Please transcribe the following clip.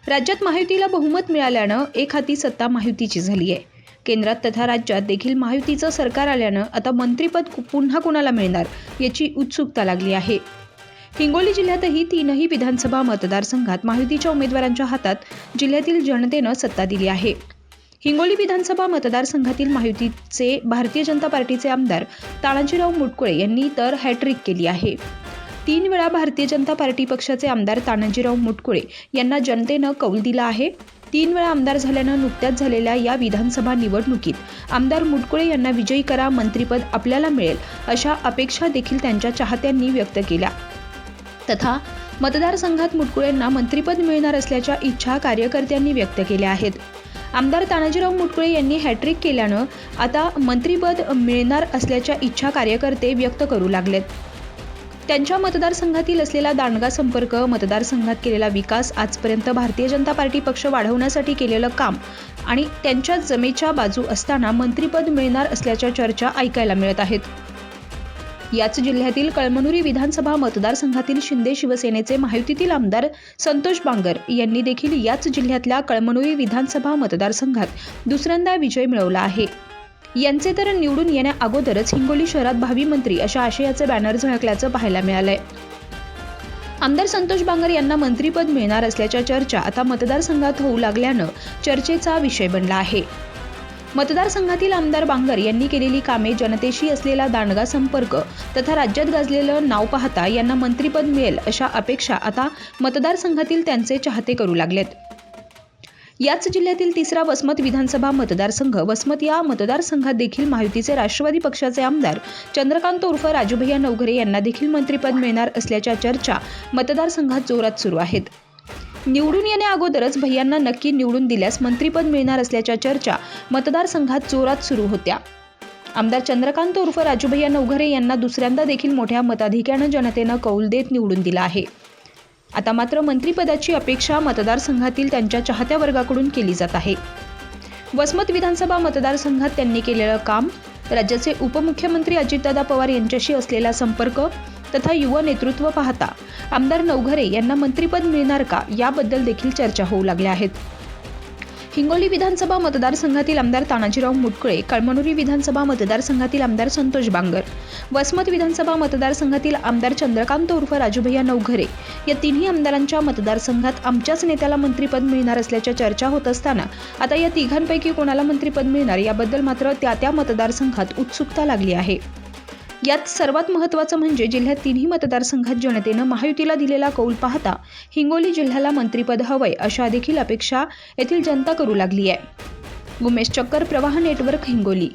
राज्यात महायुतीला बहुमत मिळाल्यानं एक हाती सत्ता महायुतीची झाली आहे। केंद्रात तथा राज्यात देखील महायुतीचं सरकार आल्यानं आता मंत्रिपद पुन्हा कोणाला मिळणार याची उत्सुकता लागली आहे। हिंगोली जिल्ह्यातही तीनही विधानसभा मतदारसंघात महायुतीच्या उमेदवारांच्या हातात जिल्ह्यातील जनतेनं सत्ता दिली आहे। हिंगोली विधानसभा मतदारसंघातील महायुतीचे भारतीय जनता पार्टीचे आमदार तानाजीराव मुटकुळे यांनी तर हॅट्रिक केली आहे। 3 वेळा भारतीय जनता पार्टी पक्षाचे आमदार तानाजीराव मुटकुळे यांना जनतेनं कौल दिला आहे। 3 वेळा आमदार झाल्यानं नुकत्याच झालेल्या या विधानसभा निवडणुकीत आमदार मुटकुळे यांना विजयी करा, मंत्रिपद आपल्याला मिळेल अशा अपेक्षा देखील त्यांच्या चाहत्यांनी व्यक्त केल्या। तथा मतदारसंघात मुटकुळेंना मंत्रिपद मिळणार असल्याच्या इच्छा कार्यकर्त्यांनी व्यक्त केल्या आहेत। आमदार तानाजीराव मुटकुळे यांनी हॅट्रिक केल्यानं आता मंत्रिपद मिळणार असल्याच्या इच्छा कार्यकर्ते व्यक्त करू लागलेत। त्यांच्या मतदारसंघातील असलेला दांडगा संपर्क, मतदारसंघात केलेला विकास, आजपर्यंत भारतीय जनता पार्टी पक्ष वाढवण्यासाठी केलेलं काम आणि त्यांच्या जमेच्या बाजू असताना मंत्रिपद मिळणार असल्याच्या चर्चा ऐकायला मिळत आहेत। याच जिल्ह्यातील कळमनुरी विधानसभा मतदारसंघातील शिंदे शिवसेनेचे महायुतीतील आमदार संतोष बांगर यांनी देखील याच जिल्ह्यातल्या कळमनुरी विधानसभा मतदारसंघात दुसऱ्यांदा विजय मिळवला आहे। यांचे तर निवडून येण्या अगोदरच हिंगोली शहरात भावी मंत्री अशा आशयाचे बॅनर झळकल्याचं पाहायला मिळालंय। आमदार संतोष बांगर यांना मंत्रिपद मिळणार असल्याच्या चर्चा आता मतदारसंघात होऊ लागल्यानं चर्चेचा विषय बनला आहे। मतदारसंघातील आमदार बांगर यांनी केलेली कामे, जनतेशी असलेला दांडगा संपर्क तथा राज्यात गाजलेलं नाव पाहता यांना मंत्रिपद मिळेल अशा अपेक्षा आता मतदारसंघातील त्यांचे चाहते करू लागलेत। याच जिल्ह्यातील तिसरा वसमत विधानसभा मतदारसंघ, वसमत या मतदारसंघात देखील महायुतीचे राष्ट्रवादी पक्षाचे आमदार चंद्रकांत उर्फ राजूभैया नवघरे यांना देखील मंत्रिपद मिळणार असल्याच्या चर्चा मतदारसंघात जोरात सुरू आहेत। निवडून येण्या अगोदरच भैयांना नक्की निवडून दिल्यास मंत्रिपद मिळणार असल्याच्या चर्चा मतदारसंघात जोरात सुरू होत्या। आमदार चंद्रकांत उर्फ राजूभैया नवघरे यांना दुसऱ्यांदा देखील मोठ्या मताधिक्यानं जनतेनं कौल देत निवडून दिला आहे। आता मात्र मंत्रिपदाची अपेक्षा मतदारसंघातील त्यांच्या चाहत्या वर्गाकडून केली जात आहे। वसमत विधानसभा मतदारसंघात त्यांनी केलेलं काम, राज्याचे उपमुख्यमंत्री अजितदादा पवार यांच्याशी असलेला संपर्क तथा युवा नेतृत्व पाहता आमदार नवघरे यांना मंत्रिपद मिळणार का याबद्दल देखील चर्चा होऊ लागल्या आहेत। हिंगोली विधानसभा मतदारसंघातील आमदार तानाजीराव मुटकुळे, कळमनुरी विधानसभा मतदारसंघातील आमदार संतोष बांगर, वसमत विधानसभा मतदारसंघातील आमदार चंद्रकांत उर्फ राजूभैया नवघरे या तिन्ही आमदारांच्या मतदारसंघात आमच्याच नेत्याला मंत्रिपद मिळणार असल्याच्या चर्चा होत असताना आता या तिघांपैकी कोणाला मंत्रिपद मिळणार याबद्दल मात्र त्या मतदारसंघात उत्सुकता लागली आहे। यात सर्वात महत्त्वाचं म्हणजे जिल्ह्यात तिन्ही मतदारसंघात जनतेनं महायुतीला दिलेला कौल पाहता हिंगोली जिल्ह्याला मंत्रिपद हवंय अशा देखील अपेक्षा येथील जनता करू लागली आहे। उमेश चक्कर, प्रवाह नेटवर्क, हिंगोली।